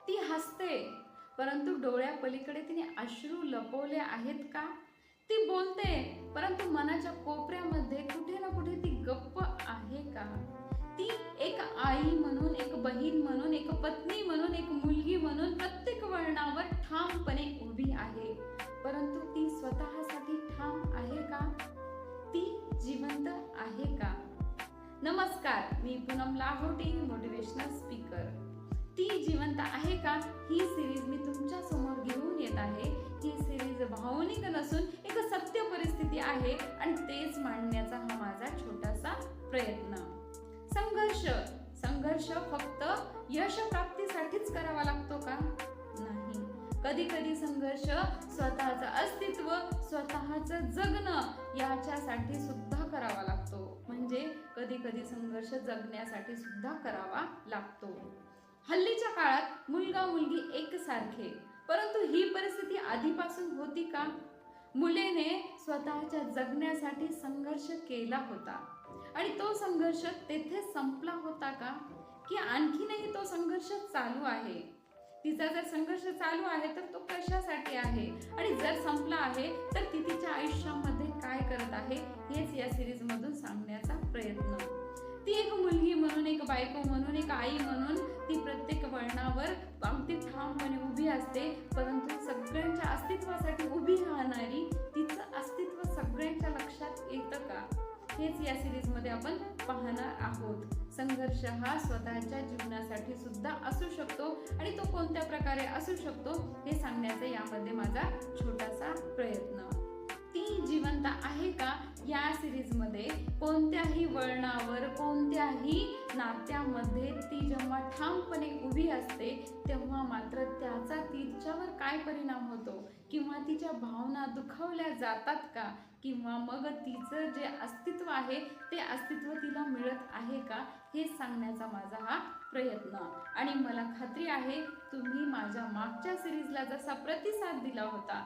ती हसते, परंतु डोळ्यापलीकडे तिने अश्रू लपवले आहेत का? ती बोलते, परंतु मनाच्या कोपऱ्यामध्ये कुठे ना कुठे ती गप्प आहे का? ती एक आई म्हणून, एक बहीण म्हणून, एक पत्नी म्हणून, एक मुलगी म्हणून प्रत्येक वळणावर ठामपणे उभी आहे, परंतु ती स्वतःसाठी ठाम आहे का? ती जिवंत आहे का? नमस्कार, मी पूनम लाहोटी, मोटिवेशनल स्पीकर. ती जिवंत आहे का ही सिरीज मी तुमच्या समोर घेऊन येत आहे. ही सिरीज भावनिक नसून एक सत्य परिस्थिती आहे आणि तेच मांडण्याचा हा माझा छोटासा प्रयत्न. संघर्ष फक्त यश प्राप्तीसाठीच करावा लागतो का? नाही. कधी कधी संघर्ष स्वतःचं अस्तित्व, स्वतःचं जगणं याच्यासाठी सुद्धा करावा लागतो. म्हणजे कधी कधी संघर्ष जगण्यासाठी सुद्धा करावा लागतो. हल्लीच्या काळात मुलगा मुलगी एकसारखे, परंतु ही परिस्थिती आधीपासून होती का? मुलीने स्वतःच्या जगण्यासाठी संघर्ष केला होता आणि तो संघर्ष तेथे संपला होता का? की आणखीनही तो संघर्ष चालू आहे? तिचा जर संघर्ष चालू आहे तर तो कशासाठी आहे, आणि जर संपला आहे तर ती तिच्या आयुष्यामध्ये काय करत आहे हेच या सिरीज मधून सांगण्याचा प्रयत्न. ती एक मुलगी म्हणून, एक बायको म्हणून, एक आई म्हणून ती प्रत्येक वळणावर अगदी ठामपणे उभी असते, परंतु सगळ्यांच्या अस्तित्वासाठी उभी राहणारी तिचं अस्तित्व सगळ्यांच्या लक्षात येतं का? हेच या सिरीज मध्ये आपण पाहणार आहोत. संघर्ष हा स्वतःच्या जीवनासाठी सुद्धा असू शकतो आणि तो कोणत्या प्रकारे असू शकतो हे सांगण्याचा यामध्ये माझा छोटासा प्रयत्न. ती जिवंत आहे का या सिरीज मध्ये कोणत्याही वळणावर, कोणत्याही नात्यामध्ये ती जेव्हा ठामपणे उभी असते तेव्हा मात्र त्याचा तिच्यावर काय परिणाम होतो, किंवा तिच्या भावना दुखावल्या जातात का, किंवा मग तिचं जे अस्तित्व आहे ते अस्तित्व तिला मिळत आहे का, हे सांगण्याचा माझा हा प्रयत्न. आणि मला खात्री आहे तुम्ही माझ्या मागच्या सिरीजला जसा प्रतिसाद दिला होता,